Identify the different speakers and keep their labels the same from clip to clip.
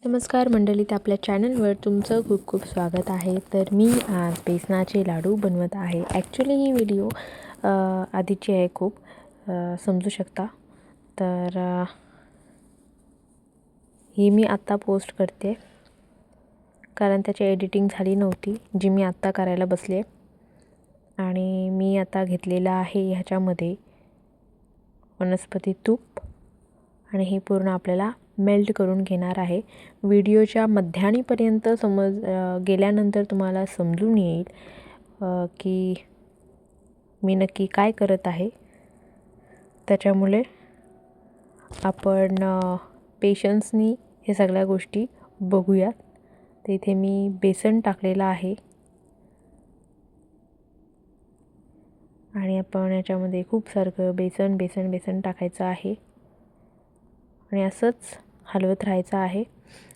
Speaker 1: नमस्कार मंडळीत, आपल्या चॅनलवर तुमचं खूप खूप स्वागत आहे. तर मी आज बेसनाचे लाडू बनवत आहे. ॲक्च्युली ही व्हिडिओ आधीची आहे, खूप समजू शकता. तर ही मी आत्ता पोस्ट करते कारण त्याची एडिटिंग झाली नव्हती, जी मी आत्ता करायला बसले आहे. आणि मी आता घेतलेलं आहे ह्याच्यामध्ये वनस्पती तूप, आणि हे पूर्ण आपल्याला मेल्ट करून घेणार आहे. व्हिडिओच्या मध्याणीपर्यंत गेल्यानंतर तुम्हाला समजून येईल की मी नक्की काय करत आहे. त्याच्यामुळे आपण पेशन्सनी हे सगळ्या गोष्टी बघूयात. तर इथे मी बेसन टाकलेलं आहे आणि आपण याच्यामध्ये खूप सारखं बेसन टाकायचं आहे आणि असंच हलवत राहायचं आहे.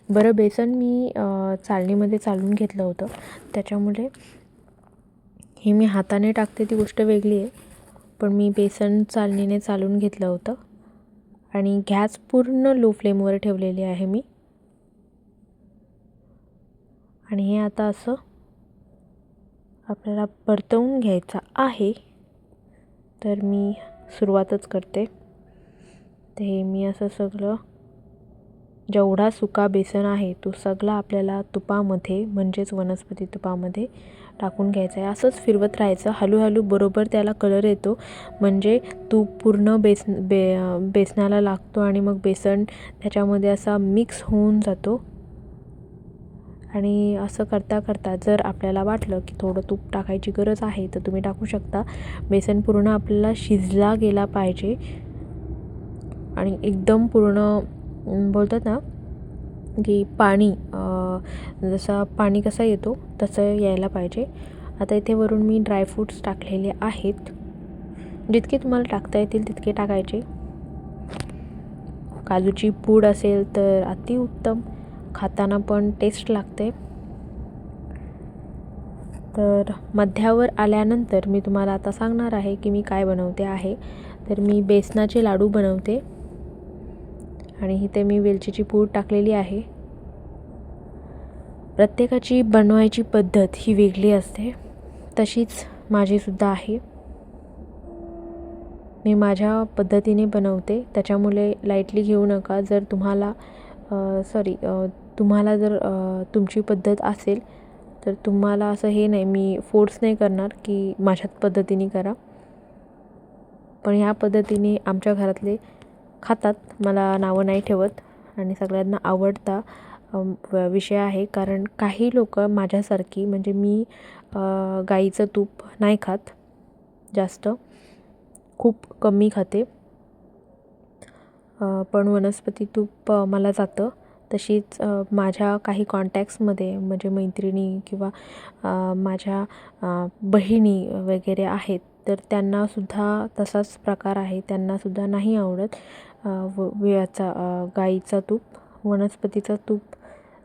Speaker 1: बरं, बेसन मी चाळणीमध्ये चालून घेतलं होतं, त्याच्यामुळे हे मी हाताने टाकते ती गोष्ट वेगळी आहे, पण मी बेसन चाळणीने चालून घेतलं होतं. आणि गॅस पूर्ण लो फ्लेमवर ठेवलेली आहे मी. आणि हे आता असं आपल्याला परतवून घ्यायचं आहे. तर मी सुरुवातच करते. ते मी असं सगळं, जेवढा सुका बेसन आहे तो सगळा आपल्याला तुपामध्ये, म्हणजेच वनस्पती तुपामध्ये टाकून घ्यायचं आहे. असंच फिरवत राहायचं हळूहळू, बरोबर त्याला कलर येतो, म्हणजे तूप पूर्ण बेसनाला लागतो आणि मग बेसन त्याच्यामध्ये असा मिक्स होऊन जातो. आणि असं करता करता जर आपल्याला वाटलं की थोडं तूप टाकायची गरज आहे तर तुम्ही टाकू शकता. बेसन पूर्ण आपल्याला शिजला गेला पाहिजे आणि एकदम पूर्ण बोलतात ना की पाणी, जसा पाणी कसा येतो तसं यायला पाहिजे. आता इथे वरून मी ड्रायफ्रूट्स टाकलेले आहेत. जितके तुम्हाला टाकता येतील तितके टाकायचे. काजूची पूड असेल तर अतिउत्तम, खाताना पण टेस्ट लागते. तर मध्यावर आल्यानंतर मी तुम्हाला आता सांगणार आहे की मी काय बनवते आहे. तर मी बेसनाचे लाडू बनवते आणि इथे मी वेलचीची पूड टाकलेली आहे. प्रत्येकाची बनवायची पद्धत ही वेगळी असते, तशीच माझीसुद्धा आहे. मी माझ्या पद्धतीने बनवते, त्याच्यामुळे लाईटली घेऊ नका. जर तुम्हाला तुम्हाला जर तुमची पद्धत असेल तर तुम्हाला असं हे नाही, मी फोर्स नाही करणार की माझ्याच पद्धतीने करा. पण ह्या पद्धतीने आमच्या घरातले खातात, मला नावं नाही ठेवत आणि सगळ्यांना आवडता विषय आहे. कारण काही लोक माझ्यासारखी, म्हणजे मी गाईचं तूप नाही खात जास्त, खूप कमी खाते, पण वनस्पती तूप मला जातं. तशीच माझ्या काही कॉन्टॅक्ट्समध्ये, म्हणजे मैत्रिणी किंवा माझ्या बहिणी वगैरे आहेत, तर त्यांनासुद्धा तसाच प्रकार आहे. त्यांनासुद्धा नाही आवडत याचा गाईचा तूप. वनस्पतीचा तूप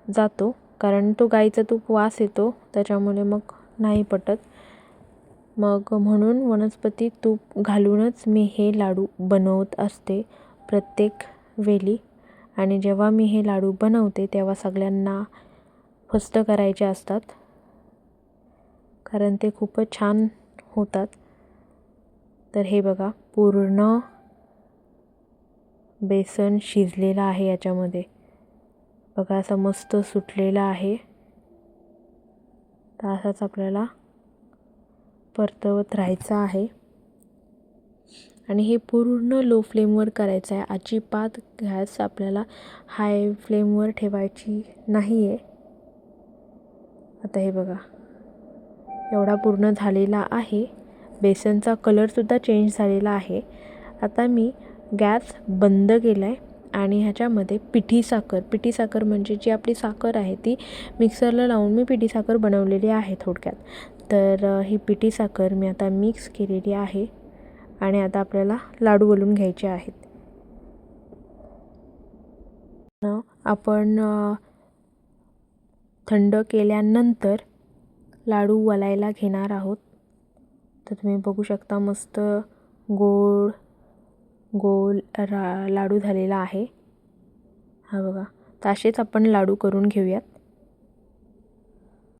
Speaker 1: जातो, कारण तो गाईचा तूप वास येतो, त्याच्यामुळे मग नाही पटत. मग म्हणून वनस्पती तूप घालूनच मी हे लाडू बनवत असते प्रत्येक वेळी. आणि जेव्हा मी हे लाडू बनवते तेव्हा सगळ्यांना फस्त करायचे असतात, कारण ते खूपच छान होतात. तर हे बघा, पूर्ण बेसन शिजलेलं आहे याच्यामध्ये. बघा, असं मस्त सुटलेलं आहे. तर असाच आपल्याला परतवत राहायचं आहे आणि हे पूर्ण लो फ्लेमवर करायचं आहे. अजिबात गॅस आपल्याला हाय फ्लेमवर ठेवायची नाही आहे. आता हे बघा, एवढा पूर्ण झालेला आहे. बेसनचा कलरसुद्धा चेंज झालेला आहे. आता मी गॅस बंद केला आहे आणि ह्याच्यामध्ये पिठी साखर म्हणजे जी आपली साखर आहे ती मिक्सरला लावून मी पिठी साखर बनवलेली आहे थोडक्यात. तर ही पिठी साखर मी आता मिक्स केलेली आहे आणि आता आपल्याला लाडू वळून घ्यायचे आहेत. आपण थंड केल्यानंतर लाडू वळायला घेणार आहोत. तर तुम्ही बघू शकता, मस्त गोल लाडू झालेला आहे. हा बघा, तर असेच आपण लाडू करून घेऊयात.